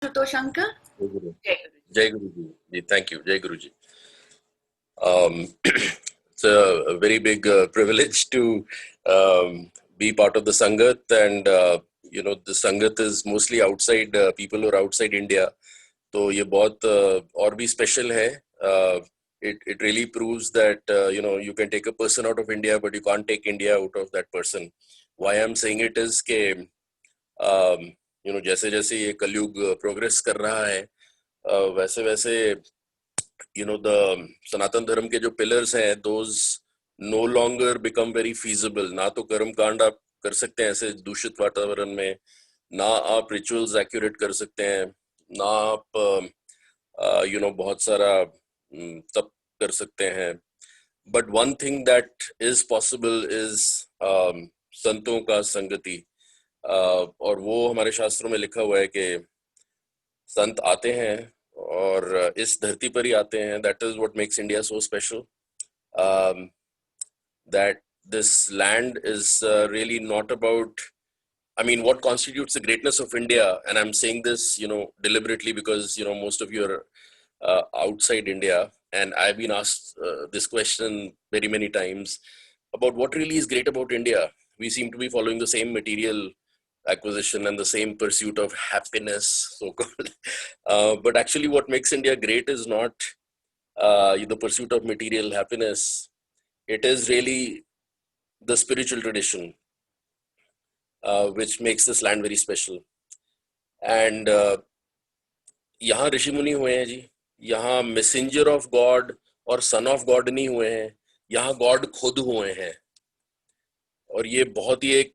Ashutosh uncle. Jai Guru. Jai Guru. Jai Guruji. Thank you. Jai Guruji. It's a very big privilege to be part of the Sangat, and the Sangat is mostly outside people who are outside India. तो ये बहुत और भी special है. It really proves that you can take a person out of India, but you can't take India out of that person. Why I'm saying it is कि जैसे जैसे ये कलयुग प्रोग्रेस कर रहा है वैसे वैसे the सनातन धर्म के जो पिलर्स हैं those no longer become very feasible. ना तो कर्म कांड आप कर सकते हैं ऐसे दूषित वातावरण में, ना आप रिचुअल्स एक्यूरेट कर सकते हैं, ना आप बहुत सारा तप कर सकते हैं. But one thing that is possible is संतों का संगति. और वो हमारे शास्त्रों में लिखा हुआ है कि संत आते हैं और इस धरती पर ही आते हैं. That is what makes India so special. That this land is really not about, I mean, what constitutes the greatness of India, and I'm saying this, deliberately because, most of you are outside India, and I've been asked this question very many times about what really is great about India. We seem to be following the same material acquisition and the same pursuit of happiness, so-called. But actually what makes India great is not the pursuit of material happiness. It is really the spiritual tradition which makes this land very special. And यहाँ ऋषि मुनि हुए हैं जी, यहाँ messenger of God और son of God नहीं हुए हैं, यहाँ गॉड खुद हुए हैं. और ये बहुत ही एक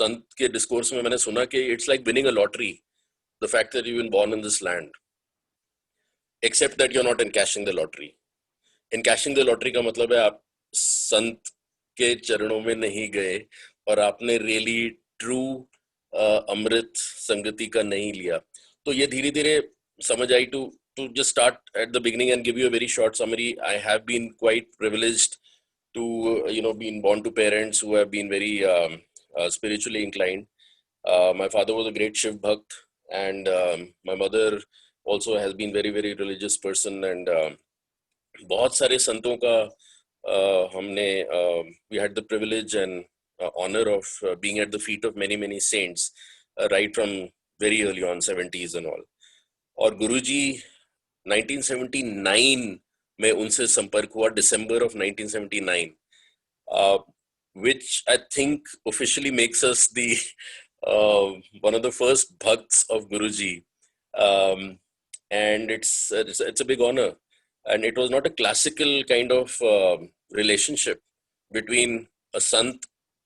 संत के डिस्कोर्स में मैंने सुना कि it's like winning a lottery, the fact that you been born in this land, except that you are not encashing the lottery. Encashing the lottery का मतलब है आप संत के चरणों में नहीं गए और आपने रियली ट्रू अमृत संगति का नहीं लिया. तो ये धीरे धीरे समझ आई. to just start at the beginning and give you a very short summary, I have been quite privileged to being born to parents who have been very spiritually inclined. My father was a great Shiv Bhakt, and my mother also has been very very religious person, and बहुत सारे संतों का हमने we had the privilege and honor of being at the feet of many many saints right from very early on 70s and all. और गुरुजी 1979 में उनसे संपर्क हुआ, December of 1979, which I think officially makes us the one of the first bhakts of Guruji, and it's a big honor. And it was not a classical kind of relationship between a sant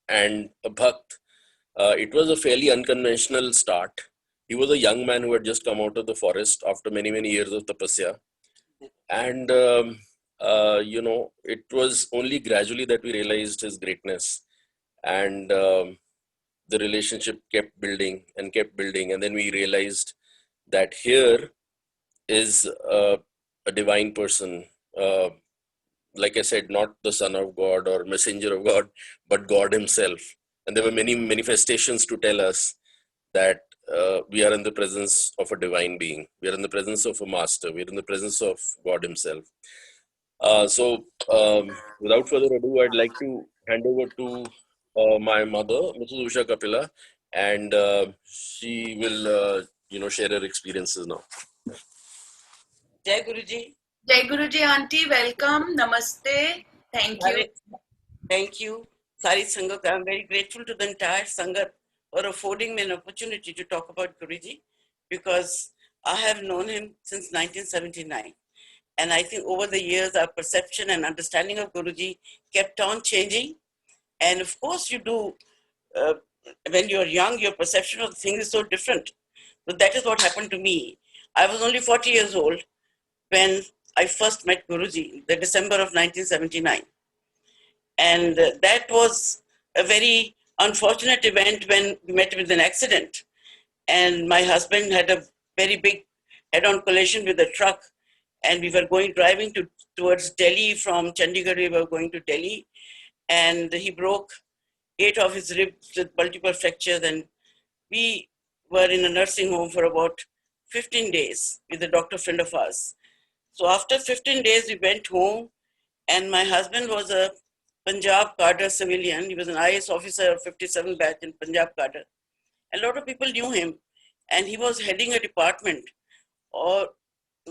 and a bhakt. It was a fairly unconventional start. He was a young man who had just come out of the forest after many, many years of tapasya. And, it was only gradually that we realized his greatness. And the relationship kept building and kept building. And then we realized that here is a divine person. Like I said, not the Son of God or Messenger of God, but God Himself. And there were many manifestations to tell us that we are in the presence of a divine being. We are in the presence of a master. We are in the presence of God Himself. So, without further ado, I'd like to hand over to my mother, Mrs. Usha Kapila, and she will, share her experiences now. Jai Guruji. Jai Guruji auntie, welcome. Namaste. Thank you. Thank you. Sari Sangat, I'm very grateful to the entire Sangat for affording me an opportunity to talk about Guruji, because I have known him since 1979. And I think over the years, our perception and understanding of Guruji kept on changing. And of course, you do, when you're young, your perception of things is so different. But that is what happened to me. I was only 40 years old when I first met Guruji, the December of 1979. And that was a very unfortunate event when we met with an accident. And my husband had a very big head-on collision with a truck. And we were driving towards Delhi from Chandigarh. We were going to Delhi. And he broke 8 of his ribs with multiple fractures. And we were in a nursing home for about 15 days with a doctor friend of ours. So after 15 days, we went home, and my husband was a Punjab cadre civilian. He was an IAS officer of 57 batch in Punjab cadre. A lot of people knew him, and he was heading a department, or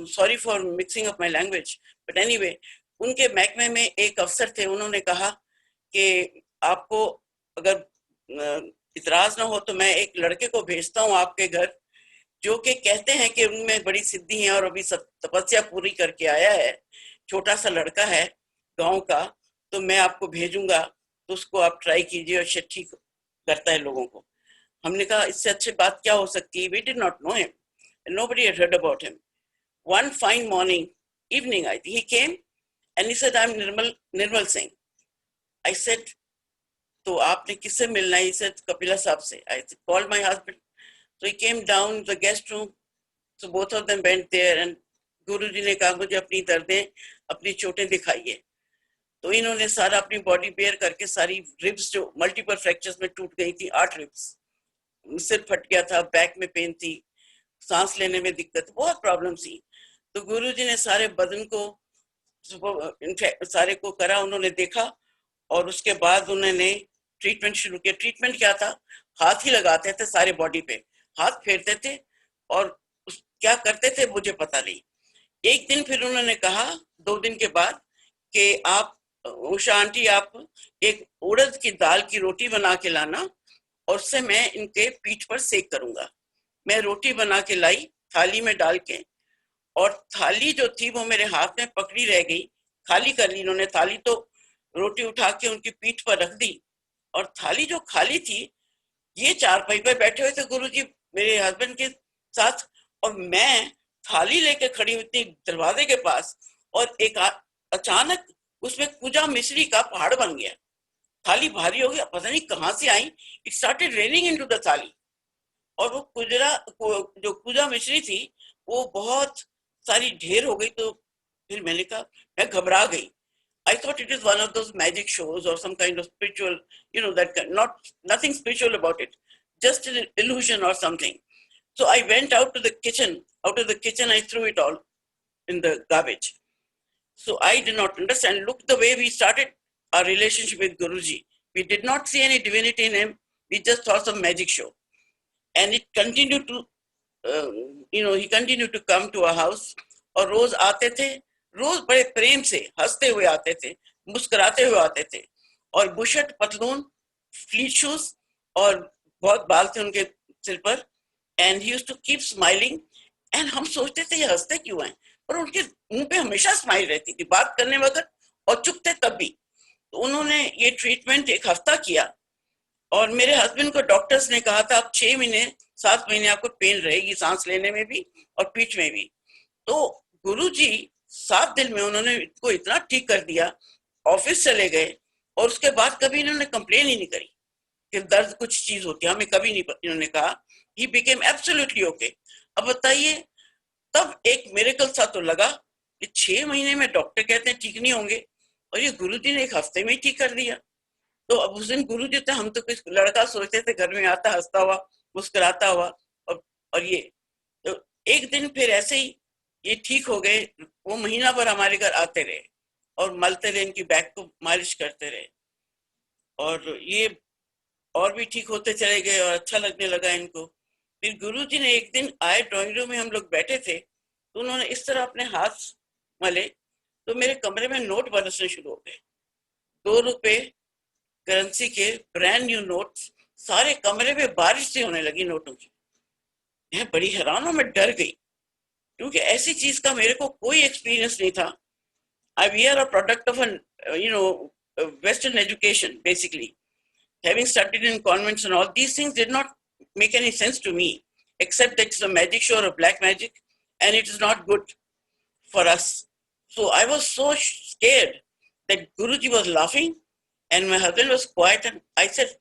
sorry for mixing up my language, but anyway, उनके महकमे में एक अफसर थे. उन्होंने कहा कि आपको अगर इतराज ना हो तो मैं एक लड़के को भेजता हूँ आपके घर, जो कि कहते हैं कि उनमें बड़ी सिद्धि है और अभी सब तपस्या पूरी करके आया है, छोटा सा लड़का है गांव का, तो मैं आपको भेजूंगा, तो उसको आप ट्राई कीजिए और शायद ठीक करता है लोगों को. हमने कहा इससे अच्छी बात क्या हो सकती है. We did not know him. Nobody had heard about him. One fine evening, I think, he came and he said, I'm Nirmal Singh. I said, तो आपने किससे मिलना है? He said, Kapila साहब से. I called my husband. So he came down the guest room. So both of them went there, and गुरुजी ने कहा मुझे अपनी दर्दें, अपनी चोटें दिखाइए. तो इन्होंने सारा अपनी बॉडी बेयर करके सारी रिब्स जो मल्टीपल फ्रैक्चर्स में टूट गई थी, 8 रिब्स, सिर फट गया था, बैक में पेन थी, सांस लेने में दिक्कत, बहुत प्रॉब्लम थी. तो गुरुजी ने सारे बदन को सारे को करा, उन्होंने देखा, और उसके बाद उन्होंने ट्रीटमेंट शुरू किया. ट्रीटमेंट क्या था? हाथ ही लगाते थे सारे बॉडी पे, हाथ फेरते थे, और क्या करते थे मुझे पता नहीं. एक दिन फिर उन्होंने कहा 2 दिन के बाद कि आप उषा आंटी आप एक उड़द की दाल की रोटी बना के लाना, और उससे मैं इनके पीठ पर सेक करूंगा. मैं रोटी बना के लाई थाली में डाल के, और थाली जो थी वो मेरे हाथ में पकड़ी रह गई. खाली कर ली इन्होंने थाली, तो रोटी उठा के उनकी पीठ पर रख दी, और थाली जो खाली थी, ये चारपाई पे बैठे हुए थे गुरुजी मेरे हस्बैंड के साथ, और मैं थाली लेके खड़ी हुई थी दरवाजे के पास, और एक अचानक उसमें पूजा मिश्री का पहाड़ बन गया. थाली भारी हो गया, पता नहीं कहां से आई. It started raining into the thali, और वो जो पूजा मिश्री थी वो बहुत सारी ढेर हो गई. तो फिर मैंने कहा, मैं घबरा गई. I thought it is one of those magic shows or some kind of spiritual, that nothing spiritual about it, just an illusion or something. So I went out to the kitchen. Out of the kitchen, I threw it all in the garbage. So I did not understand. Look, the way we started our relationship with Guruji, we did not see any divinity in him. We just saw some magic show, and it continued to, he continued to come to our house. और रोज आते थे, रोज बड़े प्रेम से हंसते हुए आते थे, मुस्कुराते हुए आते थे, और बुशर्ट, पतलून, फ्लीट शूज, और बहुत बाल थे उनके सिर पर. And he used to keep smiling, and हम सोचते थे ये हंसते क्यों हैं, पर उनके मुंह पे हमेशा स्माइल रहती थी, बात करने वक्त, और चुप थे तब भी. तो उन्होंने ये ट्रीटमेंट 1 हफ्ता किया, और मेरे हस्बैंड को डॉक्टर्स ने कहा था आप 6 महीने 7 महीने आपको पेन रहेगी, सांस लेने में भी और पीठ में भी. तो गुरुजी 7 दिन में उन्होंने इसको इतना ठीक कर दिया. ऑफिस चले गए, और उसके बाद कभी इन्होंने कंप्लेन ही नहीं करी कि दर्द कुछ चीज होती है, हमें कभी नहीं. इन्होंने कहा ही बिकेम एब्सोल्युटली ओके. अब बताइए, तब एक मिरेकल सा तो लगा कि 6 महीने में डॉक्टर कहते हैं ठीक नहीं होंगे, और ये गुरुजी ने 1 हफ्ते में ही ठीक कर दिया. तो अब उस दिन गुरुजी थे, हम तो कुछ लड़का सोचते थे घर में आता हंसता हुआ, मुस्कुराता हुआ, और ये तो एक दिन फिर ऐसे ही ये ठीक हो गए. वो महीना भर हमारे घर आते रहे और मलते रहे, इनकी बैक को मालिश करते रहे, और ये और भी ठीक होते चले गए और अच्छा लगने लगा इनको. फिर गुरुजी ने एक दिन आए, ड्राइंग रूम में हम लोग बैठे थे, तो उन्होंने इस तरह अपने हाथ मले, तो मेरे कमरे में नोट बरसने शुरू हो गए. 2 रुपए करेंसी के ब्रांड न्यू नोट्स, सारे कमरे में बारिश सी होने लगी नोटों की. मैं बड़ी हैरान हूं, मैं डर गई, क्योंकि ऐसी चीज का मेरे को कोई एक्सपीरियंस नहीं था. We are a product of Western education, basically. Having studied in convents and all, these things did not make any sense to me, except that it's a magic show or a black magic, and it is not good for us. So I was so scared that Guruji was laughing, and my husband was quiet, and I said,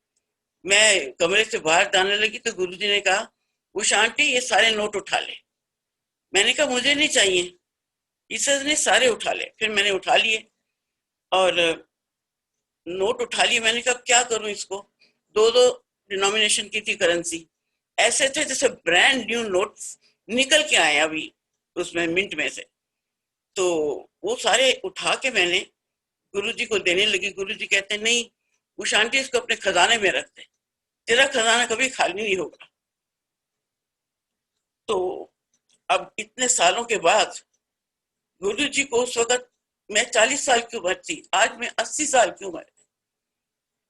मैं कमरे से बाहर जाने लगी, तो गुरुजी ने कहा, Usha aunty ये सारे नोट उठा ले. मैंने कहा मुझे नहीं चाहिए. ईसर ने सारे उठा ले. फिर मैंने उठा लिए और नोट उठा लिए. मैंने कहा क्या करूं इसको, 2 डिनोमिनेशन की थी करेंसी, ऐसे थे जैसे ब्रांड न्यू नोट्स निकल के आए अभी उसमें मिंट में से। तो वो सारे उठा के मैंने गुरुजी को देने लगी। गुरुजी कहते नहीं उषा आंटी इसको अपने खजाने में रख दे, तेरा खजाना कभी खाली नहीं होगा। तो अब इतने सालों के बाद गुरुजी को उस वक्त मैं 40 साल की उम्र थी, आज मैं 80 साल की उम्र,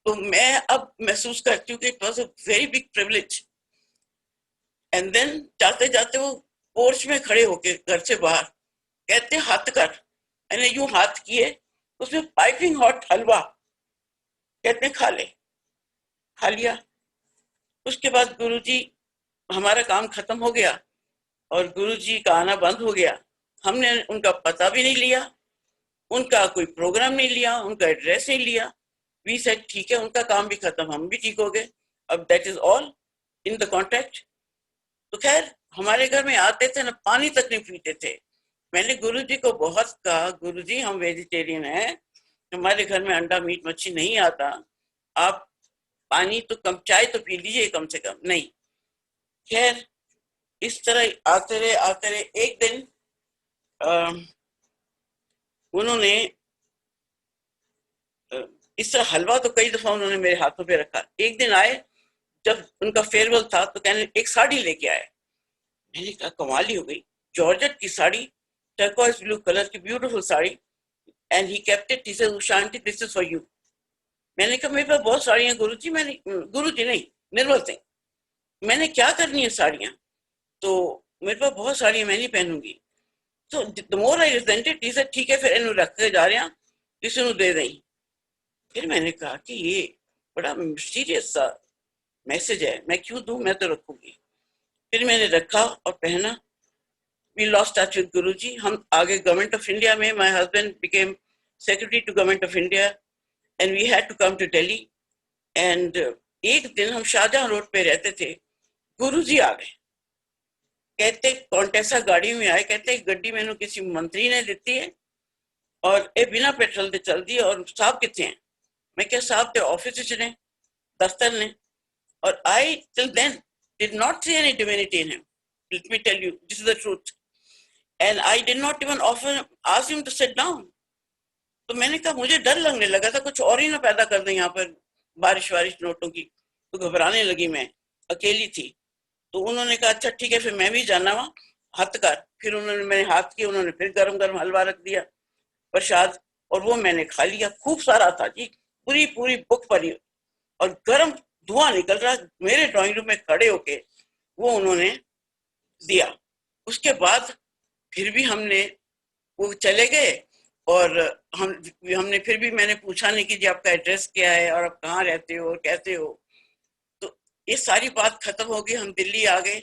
तो मैं अब महसूस करती हूँ कि it was a very big privilege. And then जाते जाते वो पोर्च में खड़े होके घर से बाहर कहते हाथ कर, मैंने यूं हाथ किए, उसमें पाइपिंग हॉट हलवा, कहते खा ले, खा लिया। उसके बाद गुरुजी, हमारा काम खत्म हो गया और गुरुजी का आना बंद हो गया। हमने उनका पता भी नहीं लिया, उनका कोई प्रोग्राम नहीं लिया, उनका एड्रेस नहीं लिया। वी सेड ठीक है, उनका काम भी खत्म, हम भी ठीक हो गए, अब that is all in the contract. तो खैर हमारे घर में आते थे ना, पानी तक नहीं पीते थे। मैंने गुरुजी को बहुत कहा, गुरुजी हम वेजिटेरियन हैं, हमारे घर में अंडा मीट मच्छी नहीं आता, आप पानी तो कम, चाय तो पी लीजिए कम से कम। नहीं, खैर इस तरह आते रहे। एक दिन उन्होंने इस तरह हलवा तो कई दफा उन्होंने मेरे हाथों पे रखा। एक दिन आए जब उनका फेयरवेल था तो कहने एक साड़ी लेके आए। मैंने कहा कमाल ही हो गई, जॉर्जेट की साड़ी, टर्कोइज ब्लू कलर की beautiful sari, and he kept it, he said Usha aunty this is for you. मैंने कहा मेरे पास बहुत साड़ियां गुरुजी, गुरुजी नहीं निर्मल सिंह, मैंने क्या करनी है साड़ियां, तो मेरे पास बहुत साड़ियां मैं नहीं पहनूंगी। तो the more I resented, he said ठीक है फिर इन्हों रख के जा रहे हैं, किसी को दे दें। फिर मैंने कहा कि ये बड़ा मिस्टीरियस सा मैसेज है, मैं क्यों दूं, मैं तो रखूंगी। फिर मैंने रखा और पहना। We lost touch with Guruji. हम आगे गवर्नमेंट ऑफ इंडिया में, my husband became secretary to government of India and we had to come to Delhi. And एक दिन हम शाहजहां रोड पे रहते थे, गुरुजी आ गए, कहते कौंटेसा गाड़ी में आए, कहते गड्डी मैंने किसी मंत्री ने दी है और ये बिना पेट्रोल दे चल दी, और साहब कितने हैं। मैं क्या साहब थे ऑफिस ने, दफ्तर ने, और I till then did not see any divinity in him. Let me tell you, this is the truth. And I did not even often ask him to sit down. तो मैंने कहा मुझे डर लगने लगा था कुछ और ही ना पैदा कर दें यहाँ पर बारिश नोटों की, तो घबराने लगी मैं, अकेली थी। तो उन्होंने कहा अच्छा ठीक है फिर मैं भी जाना वहाँ, हाथ कर। फिर उन्होंने मैंने हाथ किया, उन्होंने फिर गरम गरम हलवा रख दिया, प्रसाद, और वो मैंने खा लिया। खूब सारा था जी, पूरी पूरी बुक भरी, और गरम धुआं निकल रहा। मेरे ड्राइंग रूम में खड़े होके वो उन्होंने दिया। उसके बाद फिर भी हमने, वो चले गए और हमने फिर भी, मैंने पूछा नहीं कि जी आपका एड्रेस क्या है और आप कहाँ रहते हो और कैसे हो। तो ये सारी बात खत्म हो गई, हम दिल्ली आ गए,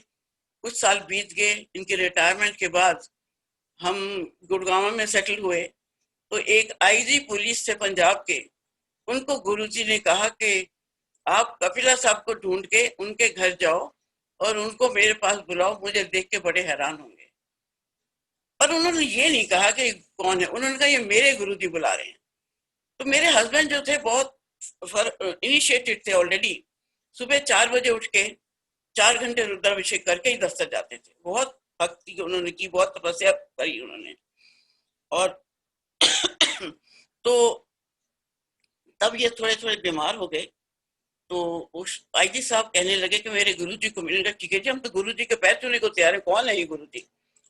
कुछ साल बीत गए। इनके रिटायरमेंट के बाद हम गुड़गांव में सेटल हुए। तो एक आईजी पुलिस थे पंजाब के, उनको गुरुजी ने कहा कि आप कपिला साहब को ढूंढ के उनके घर जाओ और उनको मेरे पास बुलाओ, मुझे देख के बड़े हैरान होंगे। पर उन्होंने ये नहीं कहा कि कौन है, उन्होंने कहा ये मेरे गुरुजी बुला रहे हैं। तो मेरे हस्बैंड जो थे बहुत इनिशिएटेड थे ऑलरेडी, सुबह 4 बजे उठ के 4 घंटे रुद्राभिषेक करके ही दफ्तर जाते थे। बहुत भक्ति उन्होंने की, बहुत तपस्या करी उन्होंने। और तो तब ये थोड़े थोड़े बीमार हो गए। तो उस आईजी साहब कहने लगे कि मेरे गुरुजी को मिलने का, ठीक है जी हम तो गुरुजी के पैर छूने को तैयार है, कौन है ये गुरुजी।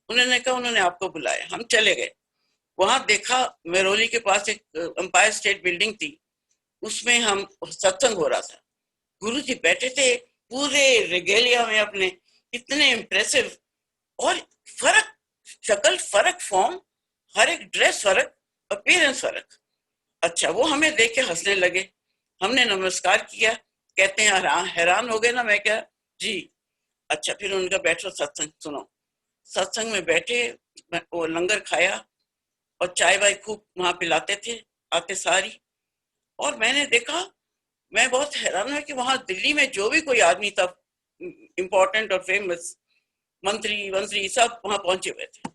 उन्होंने कहा उन्होंने आपको बुलाया। हम चले गए, वहां देखा मेरोली के पास एक एम्पायर स्टेट बिल्डिंग थी, उसमें हम सत्संग हो रहा था। गुरुजी बैठे थे पूरे रेगेलिया में अपने, इतने इम्प्रेसिव, और फर्क शक्ल, फर्क फॉर्म, हर एक ड्रेस फर्क, अपीयरेंस फर्क। अच्छा, वो हमें देख के हंसने लगे, हमने नमस्कार किया, कहते हैं हैरान हो गए ना। मैं क्या जी, अच्छा। फिर उनका बैठो सत्संग सुनो। सत्संग में बैठे, वो लंगर खाया और चाय वाय खूब वहां पिलाते थे आते सारी। और मैंने देखा, मैं बहुत हैरान हुआ कि वहां दिल्ली में जो भी कोई आदमी था इम्पोर्टेंट और फेमस, मंत्री सब वहां पहुंचे हुए थे,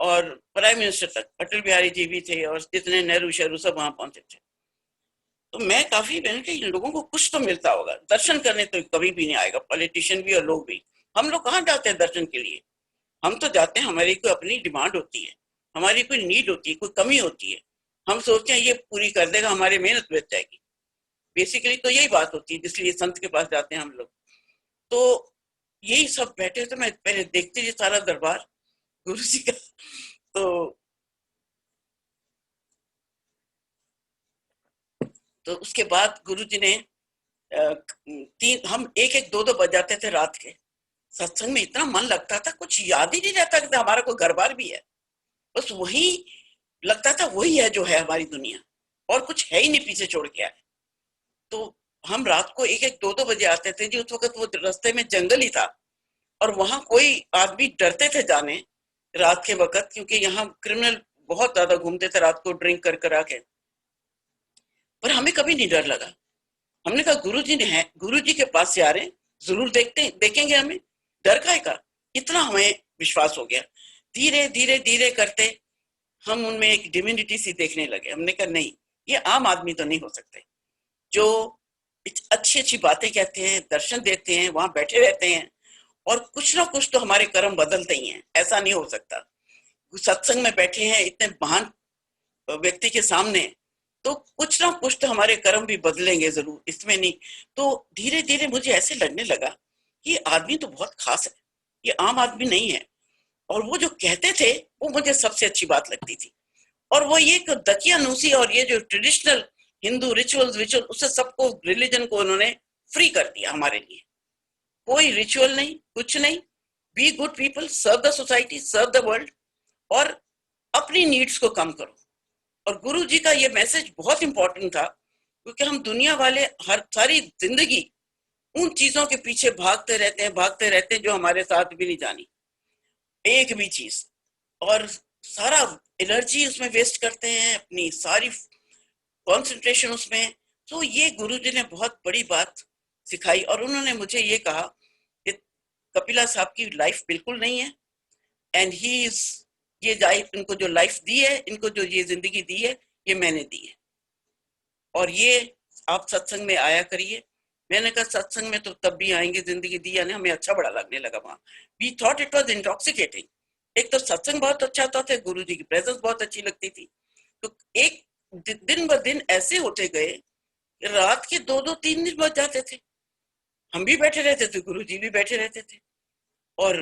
और प्राइम मिनिस्टर तक, अटल बिहारी जी भी थे, और जितने नेहरू शहरू सब वहां पहुंचे थे। तो मैं काफी, मैंने कहा इन लोगों को कुछ तो मिलता होगा, दर्शन करने तो कभी भी नहीं आएगा, पॉलिटिशियन भी और लोग भी। हम लोग कहाँ जाते हैं दर्शन के लिए? हम तो जाते हैं, हमारी कोई अपनी डिमांड होती है, हमारी कोई नीड होती है, कोई कमी होती है, हम सोचते हैं ये पूरी कर देगा, हमारी मेहनत बच जाएगी। बेसिकली तो यही बात होती है, जिसलिए संत के पास जाते हैं हम लोग। तो यही सब बैठे थे, मैं पहले देखते थी सारा दरबार गुरु जी का। तो उसके बाद गुरु जी ने हम एक एक दो दो बज जाते थे रात के। सत्संग में इतना मन लगता था, कुछ याद ही नहीं रहता कि हमारा कोई घर बार भी है, बस वही लगता था, वही है जो है हमारी दुनिया, और कुछ है ही नहीं पीछे छोड़ के आए। तो हम रात को एक एक दो दो बजे आते थे जी। उस वक्त वो रास्ते में जंगल ही था, और वहां कोई आदमी डरते थे जाने रात के वक्त, क्योंकि यहाँ क्रिमिनल बहुत ज्यादा घूमते थे रात को ड्रिंक कर कर आके। पर हमें कभी नहीं डर लगा। हमने कहा गुरु जी ने है, गुरु जी के पास से आ रहे हैं, जरूर देखेंगे हमें, डर काहे का। इतना हमें विश्वास हो गया। धीरे धीरे धीरे करते हम उनमें एक डिविनिटी सी देखने लगे। हमने कहा नहीं, ये आम आदमी तो नहीं हो सकते, जो अच्छी अच्छी बातें कहते हैं, दर्शन देते हैं, वहां बैठे रहते हैं, और कुछ ना कुछ तो हमारे कर्म बदलते ही हैं। ऐसा नहीं हो सकता। सत्संग में बैठे हैं इतने महान व्यक्ति के सामने, तो कुछ ना कुछ तो हमारे कर्म भी बदलेंगे जरूर, इसमें नहीं। तो धीरे धीरे मुझे ऐसे लगने लगा ये आदमी तो बहुत खास है, ये आम आदमी नहीं है। और वो जो कहते थे वो मुझे सबसे अच्छी बात लगती थी। और वो ये दकियानूसी और ये जो ट्रेडिशनल हिंदू रिचुअल्स उससे सबको, रिलीजन को उन्होंने फ्री कर दिया हमारे लिए। कोई रिचुअल नहीं, कुछ नहीं। Be good people, serve the society, serve the world, और अपनी नीड्स को कम करो। और गुरु जी का ये मैसेज बहुत इंपॉर्टेंट था, क्योंकि हम दुनिया वाले हर सारी जिंदगी उन चीजों के पीछे भागते रहते हैं जो हमारे साथ भी नहीं जानी, एक भी चीज। और सारा एनर्जी उसमें वेस्ट करते हैं, अपनी सारी कंसंट्रेशन उसमें। तो ये गुरु जी ने बहुत बड़ी बात सिखाई। और उन्होंने मुझे ये कहा कि कपिला साहब की लाइफ बिल्कुल नहीं है, एंड ही इज, ये लाइफ, इनको जो लाइफ दी है, इनको जो ये जिंदगी दी है, ये मैंने दी है, और ये आप सत्संग में आया करिए। मैंने कहा सत्संग में तो तब भी आएंगे, जिंदगी दी यानी हमें अच्छा बड़ा लगने लगा वहां। We thought it was intoxicating. एक तो सत्संग बहुत अच्छा था, गुरु जी की प्रेजेंस बहुत अच्छी लगती थी। तो एक दिन ब दिन ऐसे होते गए, रात के 2-2-3 दिन बज जाते थे, हम भी बैठे रहते थे, गुरु जी भी बैठे रहते थे। और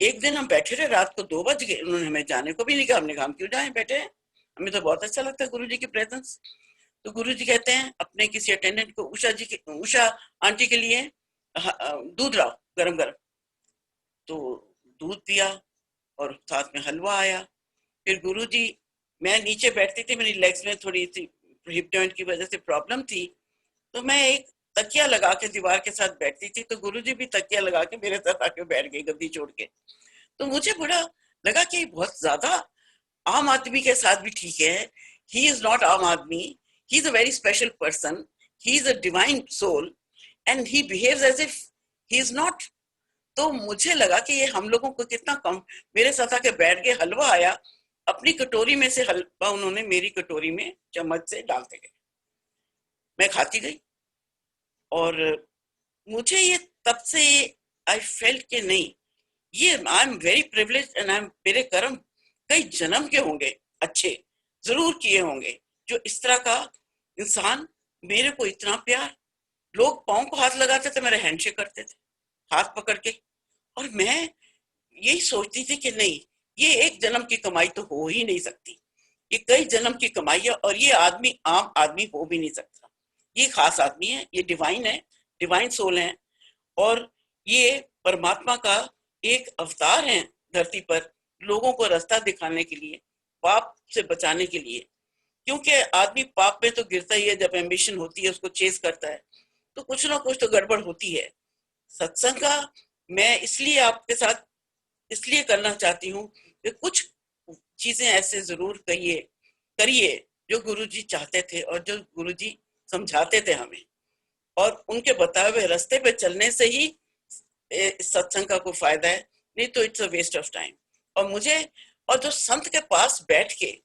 एक दिन हम बैठे रहे, रात को 2 बज गए, उन्होंने हमें जाने को भी नहीं कहा। हमने कहा हम क्यों जाएं, बैठे हैं, हमें तो बहुत अच्छा लगता है गुरु जी की प्रेजेंस। तो गुरु जी कहते हैं अपने किसी अटेंडेंट को, उषा आंटी के लिए दूध लाओ गरम गरम। तो दूध दिया, और साथ में हलवा आया। फिर गुरु जी, मैं नीचे बैठती थी, मेरी लेग्स में थोड़ी सी हिप जॉइंट की वजह से प्रॉब्लम थी, तो मैं एक तकिया लगा के दीवार के साथ बैठती थी। तो गुरु जी भी तकिया लगा के मेरे साथ आके बैठ गए, गद्दी छोड़ के। तो मुझे बड़ा लगा कि बहुत ज्यादा आम आदमी के साथ भी ठीक है। ही इज नॉट आम आदमी, he is a very special person, he is a divine soul, and he behaves as if he is not. तो मुझे लगा कि ये हम लोगों को कितना कम, मेरे साथ आके बैठ गए, हलवा आया, अपनी कटोरी में से हलवा उन्होंने मेरी कटोरी में चम्मच से डालते गए, मैं खाती गई। और मुझे ये तब से आई फेल्ट कि नहीं, ये I am very privileged, and मेरे कर्म कई जन्म के होंगे, अच्छे जरूर किए होंगे, जो इस तरह का इंसान, मेरे को इतना प्यार। लोग पाँव को हाथ लगाते थे, मेरे हैंडशेक करते थे हाथ पकड़ के। और मैं यही सोचती थी कि नहीं, ये एक जन्म की कमाई तो हो ही नहीं सकती, ये कई जन्म की कमाई है, और ये आदमी आम आदमी हो भी नहीं सकता। ये खास आदमी है, ये डिवाइन है, डिवाइन सोल है, और ये परमात्मा का एक अवतार है धरती पर, लोगों को रास्ता दिखाने के लिए, पाप से बचाने के लिए। क्योंकि आदमी पाप में तो गिरता ही है, जब एम्बिशन होती है, उसको चेस करता है, तो कुछ ना कुछ तो गड़बड़ होती है। सत्संग का मैं इसलिए आपके साथ इसलिए करना चाहती हूँ कि कुछ चीजें ऐसे जरूर करिए जो गुरुजी चाहते थे, और जो गुरुजी समझाते थे हमें, और उनके बताए हुए रास्ते पे चलने से ही सत्संग का कोई फायदा है, नहीं तो it's a waste of time. और जो संत के पास बैठ के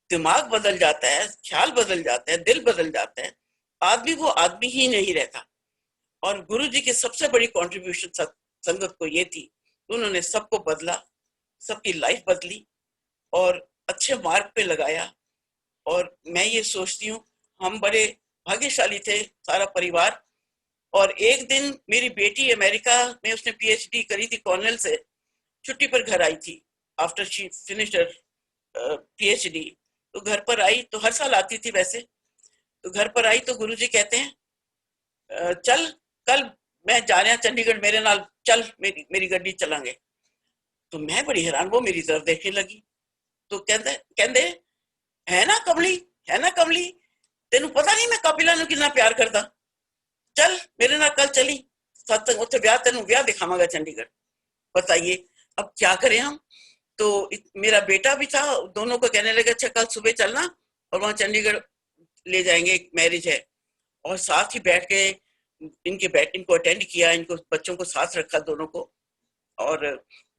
दिमाग बदल जाता है, ख्याल बदल जाता है, दिल बदल जाता है, आदमी वो आदमी ही नहीं रहता। और गुरु जी की सबसे बड़ी कंट्रीब्यूशन संगत को ये थी, उन्होंने सबको बदला, सबकी लाइफ बदली और अच्छे मार्ग पे लगाया। और मैं ये सोचती हूँ हम बड़े भाग्यशाली थे सारा परिवार। और एक दिन मेरी बेटी अमेरिका में, उसने पीएचडी करी थी कॉर्नेल से, छुट्टी पर घर आई थी after she finished her PhD. तो घर पर आई, तो हर साल आती थी वैसे, तो घर पर आई तो गुरुजी कहते हैं चल कल मैं जा रहा चंडीगढ़, मेरे नाल चल, मेरी गड्डी चलांगे। तो मैं बड़ी हैरान, वो मेरी तरफ देखने लगी। तो कहते है ना कमली, तेन पता नहीं मैं कपिला नूं कितना प्यार करता, चल मेरे नाल कल चली सत्संग, उत्थे ब्याह, तेनू ब्याह दिखावांगा चंडीगढ़। बताइए अब क्या करें हम। तो मेरा बेटा भी था, दोनों को कहने लगे अच्छा कल सुबह चलना और वहां चंडीगढ़ ले जाएंगे, एक मैरिज है। और साथ ही बैठ के इनको अटेंड किया, इनको बच्चों को साथ रखा दोनों को, और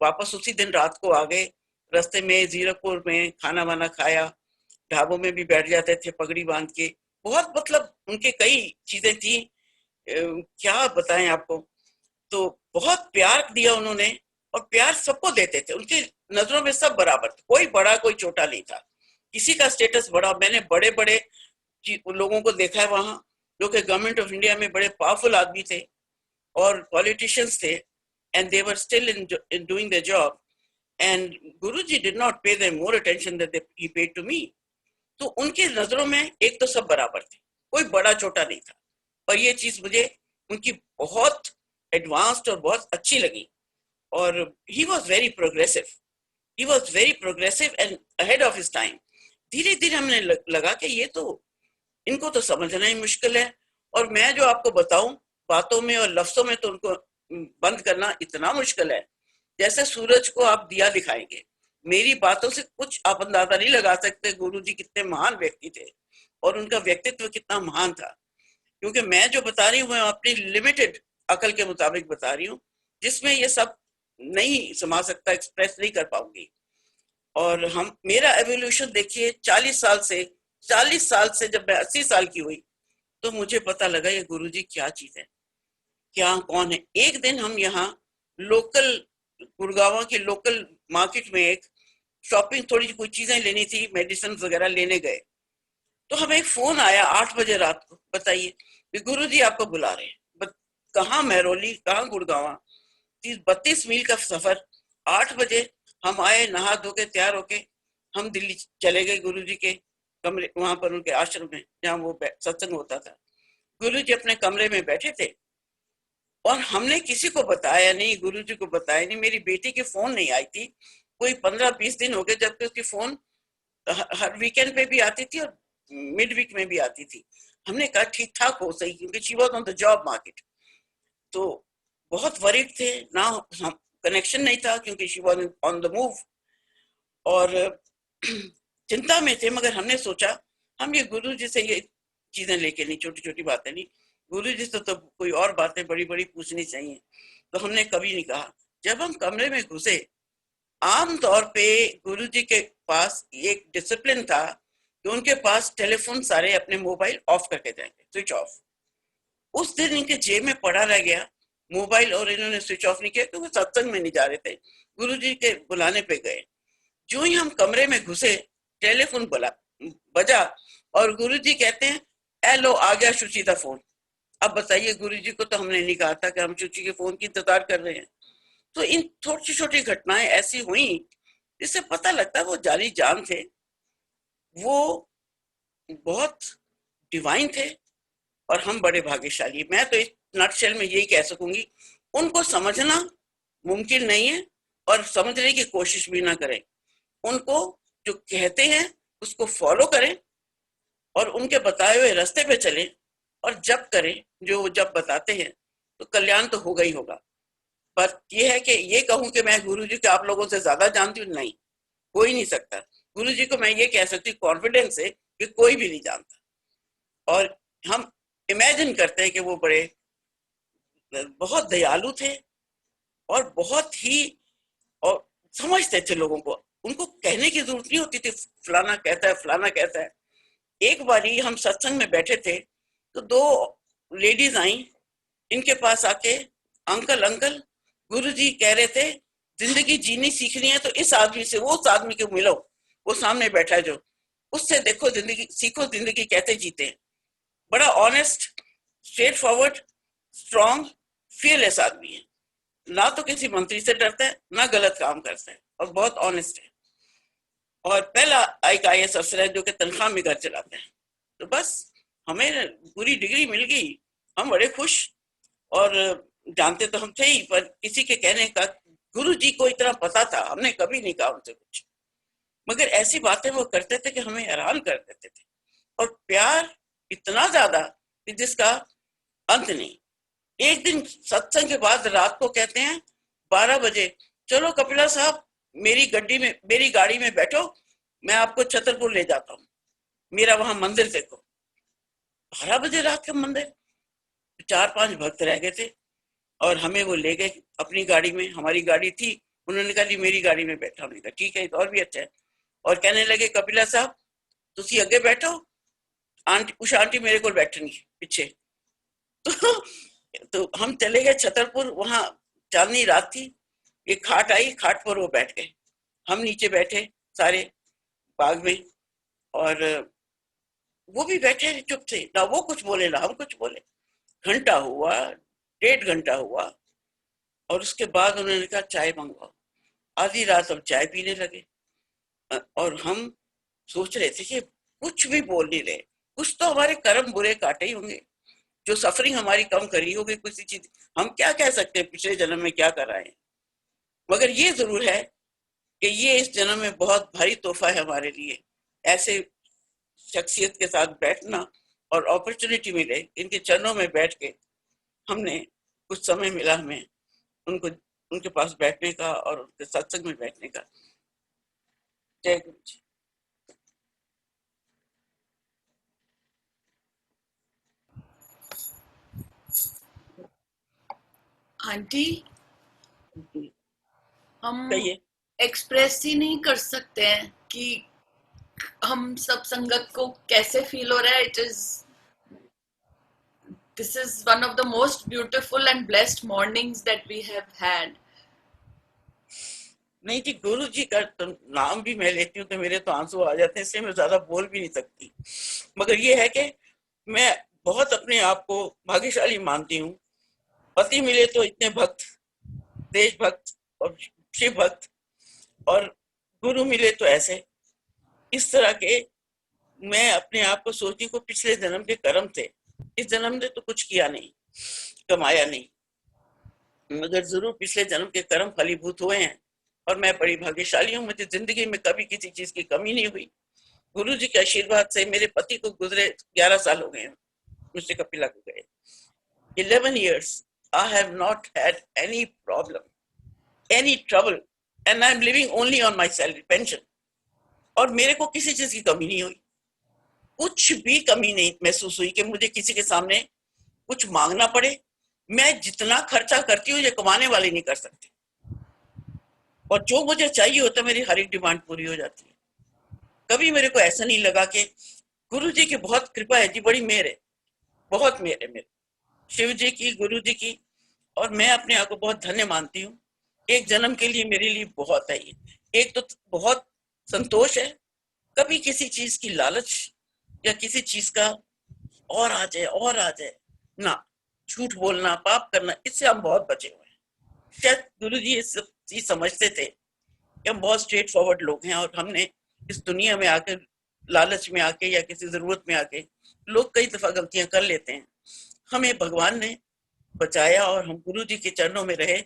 वापस उसी दिन रात को आ गए। रास्ते में जीरकपुर में खाना वाना खाया, ढाबों में भी बैठ जाते थे पगड़ी बांध के। बहुत मतलब उनके कई चीजें थी, क्या बताएं आपको। तो बहुत प्यार दिया उन्होंने, और प्यार सबको देते थे, उनकी नजरों में सब बराबर थे, कोई बड़ा कोई छोटा नहीं था, किसी का स्टेटस बड़ा। मैंने बड़े बड़े लोगों को देखा है वहां, जो कि गवर्नमेंट ऑफ इंडिया में बड़े पावरफुल आदमी थे और पॉलिटिशियंस थे, and they were still in doing the job, and Guruji did not pay them more attention that he paid to me. तो उनकी नजरों में एक तो सब बराबर थे, कोई बड़ा छोटा नहीं था। और ये चीज मुझे उनकी बहुत एडवांस्ड और बहुत अच्छी लगी। और he was very progressive and ahead of his time. धीरे धीरे हमने लगा कि ये तो इनको तो समझना ही मुश्किल है, और मैं जो आपको बताऊं बातों में और लफ्जों में तो उनको बंद करना इतना मुश्किल है, जैसे सूरज को आप दिया दिखाएंगे। मेरी बातों से कुछ आप अंदाजा नहीं लगा सकते गुरुजी कितने महान व्यक्ति थे और उनका व्यक्तित्व कितना महान था। क्योंकि मैं जो बता रही हूँ मैं अपनी लिमिटेड अकल के मुताबिक बता रही हूँ, जिसमें ये सब नहीं समा सकता, एक्सप्रेस नहीं कर पाऊंगी। और हम मेरा एवोल्यूशन देखिए 40 साल से जब मैं 80 साल की हुई तो मुझे पता लगा ये गुरुजी क्या चीज है, क्या कौन है। एक दिन हम यहाँ लोकल गुड़गांव की लोकल मार्केट में एक शॉपिंग, थोड़ी कोई चीजें लेनी थी, मेडिसिन वगैरह लेने गए, तो हमें एक फोन आया 8 बजे रात को। बताइए गुरुजी आपको बुला रहे हैं। कहाँ महरौली, कहाँ गुड़गांव, 32 मील का सफर। 8 बजे हम आए, नहा धो के तैयार होके हम दिल्ली चले गए गुरुजी के कमरे, वहां पर उनके आश्रम में जहाँ वो सत्संग होता था। गुरुजी अपने कमरे में बैठे थे और हमने किसी को बताया नहीं, गुरुजी को बताया नहीं। मेरी बेटी की फोन नहीं आई थी, कोई 15-20 दिन हो गए, जबकि उसकी फोन हर वीकेंड पे भी आती थी और मिड वीक में भी आती थी। हमने कहा ठीक ठाक हो सही, क्योंकि she was on the job market. तो बहुत वरीड थे ना, कनेक्शन नहीं था क्योंकि she was on the move, और चिंता में थे। मगर हमने सोचा हम ये गुरुजी से ये चीजें लेके नहीं, छोटी छोटी बातें नहीं, गुरुजी से तो कोई और बातें बड़ी बड़ी पूछनी चाहिए। तो हमने कभी नहीं कहा। जब हम कमरे में घुसे, आम तौर पे गुरुजी के पास एक डिसिप्लिन था कि उनके पास टेलीफोन सारे अपने मोबाइल ऑफ करके जाएंगे, स्विच ऑफ। उस दिन इनके जेब में पड़ा रह गया मोबाइल, और इन्होंने स्विच ऑफ नहीं किया क्योंकि सत्संग में नहीं जा रहे थे, गुरुजी के बुलाने पे गए। जो ही हम कमरे में घुसे, टेलीफोन बजा और गुरुजी कहते हैं हेलो, आ गया शुचि का फोन। अब बताइए, गुरुजी को तो हमने नहीं कहा था कि हम शुचि के फोन की इंतजार कर रहे हैं। तो इन छोटी छोटी घटनाएं ऐसी हुई जिससे पता लगता है वो जानी जान थे, वो बहुत डिवाइन थे और हम बड़े भाग्यशाली। मैं तो इस नटशेल में यही कह सकूंगी, उनको समझना मुमकिन नहीं है और समझने की कोशिश भी ना करें। उनको जो कहते हैं उसको फॉलो करें और उनके बताए हुए रास्ते पे चलें, और जब करें जो जब बताते हैं तो कल्याण तो होगा ही होगा। पर यह है कि ये कहूं कि मैं गुरुजी को आप लोगों से ज्यादा जानती हूँ, नहीं, कोई नहीं सकता। गुरुजी को मैं ये कह सकती हूँ कॉन्फिडेंस से कि कोई भी नहीं जानता। और हम इमेजिन करते हैं कि वो बड़े बहुत दयालु थे और बहुत ही और समझते थे लोगों को। उनको कहने की जरूरत नहीं होती थी फलाना कहता है फलाना कहता है। एक बारी हम सत्संग में बैठे थे, तो 2 लेडीज आई इनके पास आके, अंकल अंकल गुरुजी कह रहे थे जिंदगी जीनी सीखनी है तो इस आदमी से, वो उस आदमी को मिलो, वो सामने बैठा है जो, उससे देखो जिंदगी सीखो, जिंदगी कैसे जीते हैं। बड़ा honest, straight forward, strong, fearless आदमी है, ना तो किसी मंत्री से डरता है ना गलत काम करता है, और बहुत ऑनेस्ट है। और पहला एक IAS अफसर है जो कि तनख्वाह में घर चलाता है। तो बस हमें पूरी डिग्री मिल गई, हम बड़े खुश। और जानते तो हम थे ही, पर किसी के कहने का, गुरु जी को इतना पता था, हमने कभी नहीं कहा उनसे कुछ, मगर ऐसी बातें वो करते थे कि हमें हैरान कर देते थे। और प्यार इतना ज्यादा कि जिसका अंत नहीं। एक दिन सत्संग के बाद रात को कहते हैं 12 बजे, चलो कपिला साहब मेरी गाड़ी में बैठो, मैं आपको छतरपुर ले जाता हूँ, मेरा वहां मंदिर देखो। 12 बजे रात का मंदिर, 4-5 भक्त रह गए थे और हमें वो ले गए अपनी गाड़ी में, हमारी गाड़ी थी, उन्होंने कहा जी मेरी गाड़ी में बैठा, हमने कहा ठीक है, और भी अच्छा है। और कहने लगे कपिला साहब तुसी अगे बैठो, आंटी उषा आंटी मेरे को बैठनी पीछे। तो हम चले गए छतरपुर, वहां चांदनी रात थी, एक खाट आई, खाट पर वो बैठ गए, हम नीचे बैठे सारे बाग में, और वो भी बैठे चुप थे, ना वो कुछ बोले ना हम कुछ बोले। घंटा हुआ, 1.5 घंटा हुआ, और उसके बाद उन्होंने कहा चाय मंगवाओ। आधी रात हम चाय पीने लगे, और हम सोच रहे थे कि कुछ भी बोल नहीं रहे, कुछ तो हमारे कर्म बुरे काटे ही होंगे, जो सफरिंग हमारी कम करी होगी किसी चीज, हम क्या कह सकते हैं पिछले जन्म में क्या कर रहे हैं। मगर ये जरूर है कि ये इस जन्म में बहुत भारी तोहफा है हमारे लिए, ऐसे शख्सियत के साथ बैठना, और अपॉर्चुनिटी मिले इनके चरणों में बैठ के, हमने कुछ समय मिला हमें उनको, उनके पास बैठने का और उनके सत्संग में बैठने का। जय गुरु जी। आंटी हम कहिए। एक्सप्रेस ही नहीं कर सकते हैं कि हम सब संगत को कैसे फील हो रहा है। This is one of the most beautiful and blessed mornings that we have had. नहीं जी, गुरु जी का तो नाम भी मैं लेती हूँ तो मेरे तो आंसू आ जाते हैं, इसलिए मैं ज्यादा बोल भी नहीं सकती। मगर ये है कि मैं बहुत अपने आप को भाग्यशाली मानती हूँ। पति मिले तो इतने भक्त, देशभक्त और शिव भक्त, और गुरु मिले तो ऐसे, इस तरह के। मैं अपने आप को सोचती हूँ पिछले जन्म के कर्म थे, इस जन्म ने तो कुछ किया नहीं, कमाया नहीं, मगर जरूर पिछले जन्म के कर्म फलीभूत हुए हैं, और मैं बड़ी भाग्यशाली हूँ, मुझे जिंदगी में कभी किसी चीज की कमी नहीं हुई। गुरु जी के आशीर्वाद से मेरे पति को गुजरे 11 साल हो गए हैं, मुझसे कपिला को गए 11 years. I have not had any problem, any trouble, and I'm living only on my salary pension. और मेरे को किसी चीज की कमी नहीं हुई, कुछ भी कमी नहीं महसूस हुई कि मुझे किसी के सामने कुछ मांगना पड़े। मैं जितना खर्चा करती हूँ ये कमाने वाले नहीं कर सकते, और जो मुझे चाहिए होता मेरी हर एक डिमांड पूरी हो जाती है। कभी मेरे को ऐसा नहीं लगा कि गुरु जी की बहुत कृपा है जी, बड़ी मेहर है, बहुत मेहर है मेरे, शिव जी की, गुरु जी की, और मैं अपने आप को बहुत धन्य मानती हूँ। एक जन्म के लिए मेरे लिए बहुत है ये। एक तो बहुत संतोष है, कभी किसी चीज की लालच या किसी चीज का और आ जाए ना, झूठ बोलना, पाप करना, इससे हम बहुत बचे हुए हैं। शायद गुरु जी ये सब चीज समझते थे कि हम बहुत स्ट्रेट फॉरवर्ड लोग हैं, और हमने इस दुनिया में आकर, लालच में आके या किसी जरूरत में आके, लोग कई दफा गलतियां कर लेते हैं। हमें भगवान ने बचाया और हम गुरु जी के चरणों में रहे,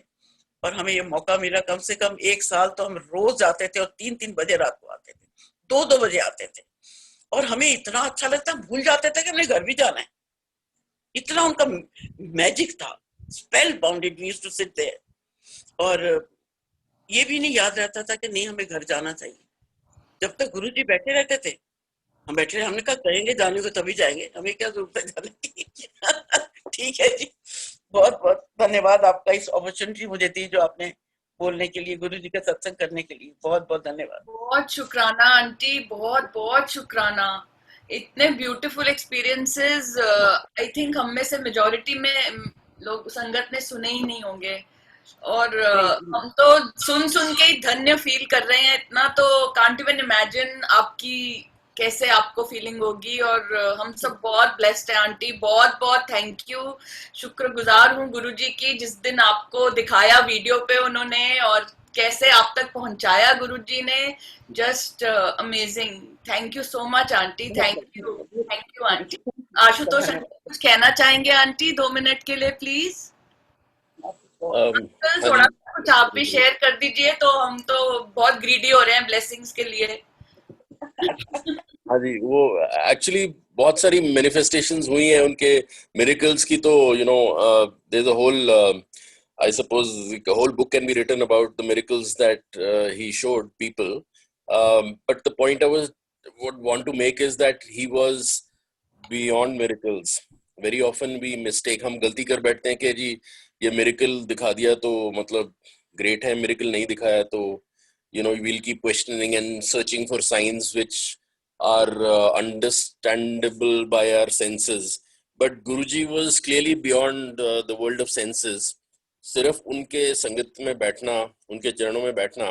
और हमें ये मौका मिला। कम से कम 1 साल तो हम रोज जाते थे, और 3-3 बजे रात को आते थे, 2-2 बजे आते थे, और हमें इतना अच्छा लगता, भूल जाते थे कि हमने घर भी जाना है। इतना उनका मैजिक था, spell bounded, we used to sit there, और ये भी नहीं याद रहता था कि नहीं हमें घर जाना चाहिए। जब तक गुरु जी बैठे रहते थे हम बैठे, हमने कहा कहेंगे जाने को तभी जाएंगे, हमें क्या जरूरत है जाने की। ठीक है जी, बहुत बहुत धन्यवाद आपका इस अपॉर्चुनिटी मुझे दी, जो आपने बोलने के लिए, गुरु जी का सत्संग करने के लिए बहुत बहुत धन्यवाद। बहुत शुक्राना आंटी, बहुत बहुत शुक्राना। इतने ब्यूटीफुल एक्सपीरियंसेस आई थिंक हम में से मेजोरिटी में लोग संगत ने सुने ही नहीं होंगे, और हम तो सुन सुन के ही धन्य फील कर रहे हैं इतना, तो कांट इवन इमेजिन आपकी कैसे आपको फीलिंग होगी। और हम सब बहुत ब्लेस्ड है आंटी, बहुत बहुत थैंक यू, शुक्रगुजार हूँ गुरुजी की, जिस दिन आपको दिखाया वीडियो पे उन्होंने और कैसे आप तक पहुंचाया गुरुजी ने, just amazing. Thank you so much aunty, thank you aunty. Ashutosh uncle कुछ कहना चाहेंगे आंटी 2 मिनट के लिए प्लीज? अंकल हाँ थोड़ा जी, सा कुछ आप भी शेयर कर दीजिए, तो हम तो बहुत ग्रीडी हो रहे हैं ब्लेसिंग्स के लिए। हाँ जी, वो एक्चुअली बहुत सारी मैनिफेस्टेशंस हुई हैं उनके मिरेकल्स की, तो there is a whole, I suppose a whole book can be written about the miracles that he showed people. But the point I would want to make is that he was beyond miracles. Very often we mistake, हम गलती कर बैठते हैं कि जी ये miracle दिखा दिया तो मतलब great है, miracle नहीं दिखाया तो we'll keep questioning and searching for signs which are understandable by our senses. But Guruji was clearly beyond the world of senses. सिर्फ उनके संगत में बैठना, उनके चरणों में बैठना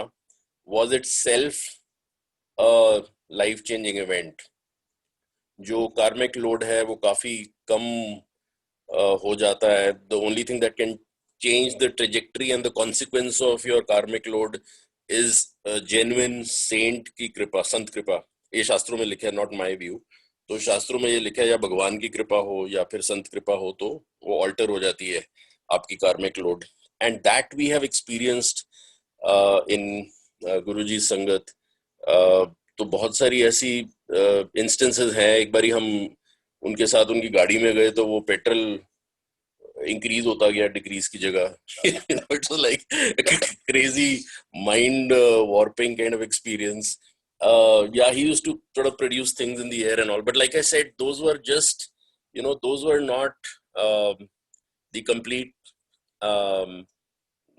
was itself a life changing event. जो कार्मिक लोड है वो काफी कम हो जाता है. The only thing that can change the trajectory and the consequence of your karmic load is a genuine saint की कृपा, संत कृपा. ये शास्त्रों में लिखा है, not my view. तो शास्त्रों में ये लिखा है या भगवान की कृपा हो या फिर संत कृपा हो तो वो ऑल्टर हो जाती है आपकी कार्मिक load. And that we have experienced in गुरुजी संगत. तो बहुत सारी ऐसी इंस्टेंसेस हैं. एक बारी हम उनके साथ उनकी गाड़ी में गए तो वो पेट्रोल इंक्रीज होता गया डिक्रीज की जगह. It's like crazy mind warping kind of experience. Yeah, he used to sort of produce things in the air and all, but like I said, those were just, those were not the complete,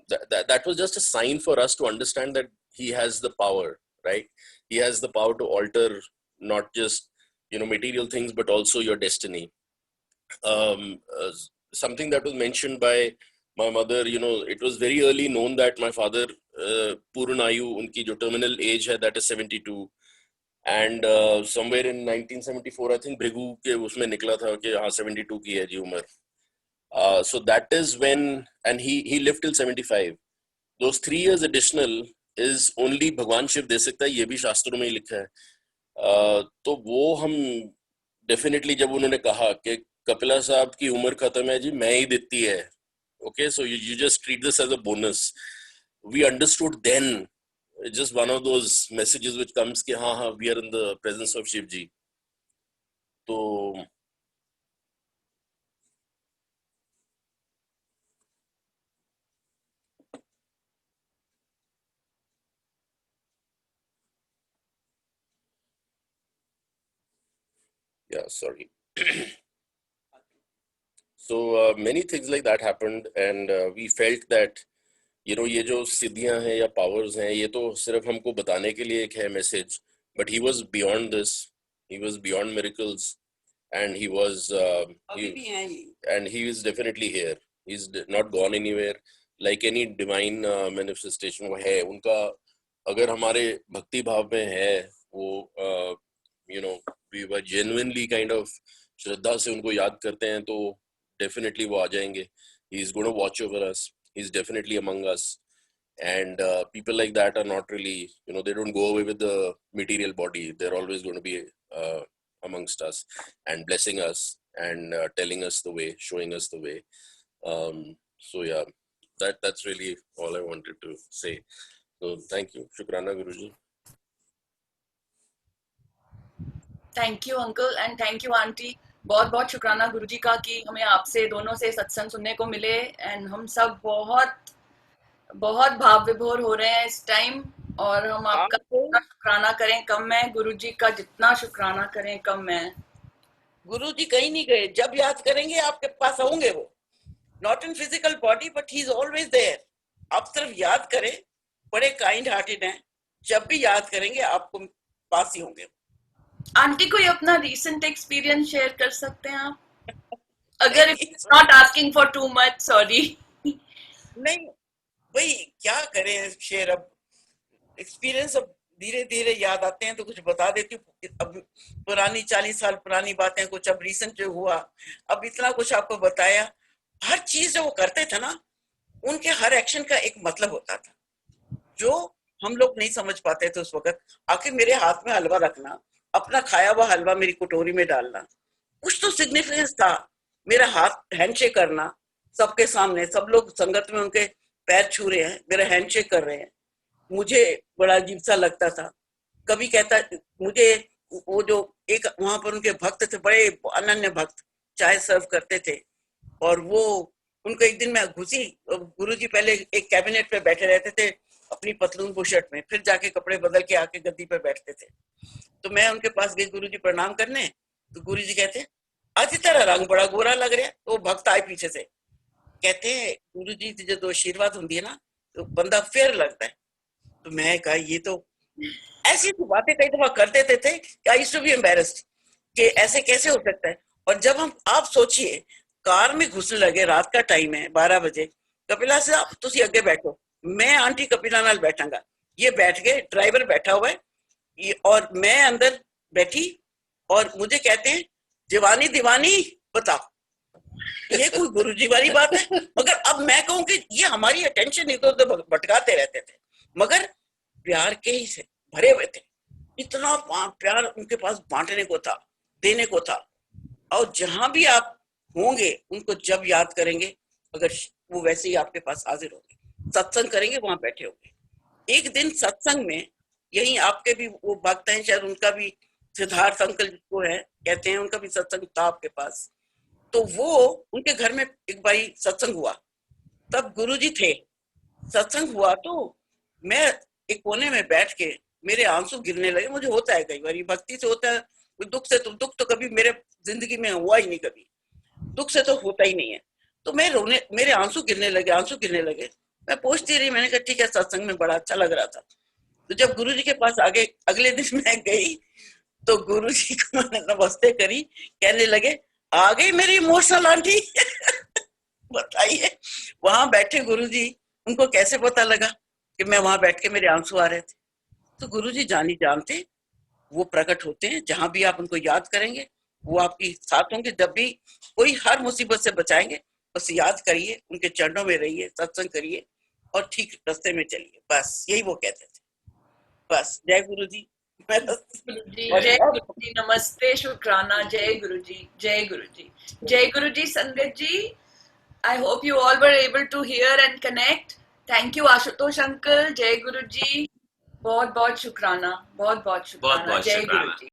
that was just a sign for us to understand that he has the power, right? He has the power to alter not just material things but also your destiny. Something that was mentioned by my mother, it was very early known that my father, Puranayu, unki jo terminal age hai, that is 72. And somewhere in 1974, I think Bhrigu ke usme nikla tha कि हाँ 72 की है जी उम्र. So that is when, and he lived till 75. Those 3 years additional is only भगवान शिव दे सकता है, ये भी शास्त्रों में ही लिखा है. तो वो हम डेफिनेटली, जब उन्होंने कहा कि कपिला साहब की उम्र खत्म है जी, मैं ही देती है, okay, so you just treat this as a bonus. We understood then, it's just one of those messages which comes कि हाँ हाँ we are in the presence of Shiv ji. तो yeah, sorry. So many things like that happened, and we felt that ये जो सिद्धियां हैं या powers हैं, ये तो सिर्फ हमको बताने के लिए एक है message, but he was beyond this. He was beyond miracles, and he was अभी भी हैं ये. and he is definitely here. He's not gone anywhere. Like any divine manifestation वो है उनका, अगर हमारे भक्ति भाव में है वो, we were genuinely kind of श्रद्धा से उनको याद करते हैं तो definitely वो आ जाएंगे. He's going to watch over us. He's definitely among us. And people like that are not really, they don't go away with the material body. They're always going to be amongst us and blessing us and telling us the way, showing us the way. So yeah, that's really all I wanted to say. So thank you. Shukrana Guruji. Thank you uncle and thank you aunty. बहुत बहुत शुक्राना गुरुजी का कि हमें आपसे दोनों से सत्संग सुनने को मिले. एंड हम सब बहुत बहुत भाव विभोर हो रहे हैं इस टाइम, और हम आपका जितना शुक्राना करें कम है, गुरुजी का जितना शुक्राना करें कम है. गुरुजी कहीं नहीं गए, जब याद करेंगे आपके पास होंगे वो. Not in physical body but he is always there. आप सिर्फ याद करें, बड़े काइंड हार्टेड हैं, जब भी याद करेंगे आपको पास ही होंगे. आंटी कोई अपना रीसेंट एक्सपीरियंस शेयर कर सकते हैं आप? अगर not asking for too much, sorry. नहीं, वही क्या करें शेर, अब एक्सपीरियंस अब धीरे धीरे याद आते हैं तो कुछ बता देती हूँ। अब पुरानी 40 साल पुरानी बातें, कुछ अब रिसेंट जो हुआ, अब इतना कुछ आपको बताया। हर चीज जो वो करते थे ना, उनके हर एक्शन का एक मतलब होता था जो हम लोग नहीं समझ पाते थे उस वक्त। आखिर मेरे हाथ में हलवा रखना, अपना खाया हुआ हलवा मेरी कटोरी में डालना, कुछ तो सिग्निफिकेंस था। मेरा हाथ हैंडशेक करना सबके सामने, सब लोग संगत में उनके पैर छू रहे हैं, मेरा हैंडशेक कर रहे हैं, मुझे बड़ा अजीब सा लगता था। कभी कहता मुझे, वो जो एक वहां पर उनके भक्त थे, बड़े अनन्य भक्त, चाय सर्व करते थे, और वो उनको एक दिन मैं घुसी। गुरुजी पहले एक कैबिनेट पे बैठे रहते थे अपनी पतलून बुशर्ट में, फिर जाके कपड़े बदल के आके गद्दी पे बैठते थे। तो मैं उनके पास गई गुरुजी प्रणाम करने, तो गुरुजी कहते आज तेरा रंग बड़ा गोरा लग रहा है। तो वो भक्त आए पीछे से, कहते हैं गुरुजी की जो आशीर्वाद होती है ना, तो बंदा फेयर लगता है। तो मैं कहा ये तो ऐसी तो बातें कई दफा कर देते थे कि आई टू बी एम्बेरस्ड कि ऐसे कैसे हो सकता है। और जब हम, आप सोचिए, कार में घुसने लगे, रात का टाइम है 12 बजे, कपिला से आप तुसी अगे बैठो, मैं आंटी कपिला नाल बैठांगा। ये बैठ गए, ड्राइवर बैठा हुआ है और मैं अंदर बैठी, और मुझे कहते हैं जवानी दीवानी बता। ये कोई गुरुजी वाली बात है? मगर अब मैं कहूं कि ये हमारी अटेंशन इधर उधर भटकाते रहते थे, मगर प्यार के ही से भरे हुए थे। इतना प्यार उनके पास बांटने को था, देने को था। और जहां भी आप होंगे, उनको जब याद करेंगे, अगर वो वैसे ही आपके पास हाजिर होंगे, सत्संग करेंगे, वहां बैठे होंगे। एक दिन सत्संग में, यही आपके भी वो भक्त हैं शायद, उनका भी सिद्धार्थ अंकल को है कहते हैं, उनका भी सत्संग था आपके पास। तो वो उनके घर में एक बारी सत्संग हुआ, तब गुरुजी थे। सत्संग हुआ तो मैं एक कोने में बैठ के, मेरे आंसू गिरने लगे। मुझे होता है कई बार, भक्ति से होता है, दुख से तो, दुख तो कभी मेरे जिंदगी में हुआ ही नहीं, कभी दुख से तो होता ही नहीं है। तो मैं रोने, मेरे आंसू गिरने लगे, आंसू गिरने लगे। मैं पूछती रही, मैंने कहा ठीक है, सत्संग में बड़ा अच्छा लग रहा था। तो जब गुरुजी के पास आगे अगले दिन मैं गई, तो गुरुजी को मैंने नमस्ते करी, कहने लगे आ गई मेरी इमोशनल आंटी। बताइए, वहां बैठे गुरुजी, उनको कैसे पता लगा कि मैं वहां बैठ के मेरे आंसू आ रहे थे? तो गुरुजी जानी जानते, वो प्रकट होते हैं जहां भी आप उनको याद करेंगे, वो आपकी साथ होंगे। जब भी कोई हर मुसीबत से बचाएंगे, बस याद करिए, उनके चरणों में रहिए, सत्संग करिए और ठीक रास्ते में चलिए। बस यही वो कहते थे। बस, जय गुरु जी। जय गुरु जी, नमस्ते, शुक्राना, जय गुरु जी, जय गुरु जी, जय गुरु जी। संगत जी, I hope you all were able to hear and connect. Thank you Ashutosh uncle, जय गुरु जी, बहुत बहुत शुक्राना, बहुत बहुत शुक्राना, जय गुरु जी।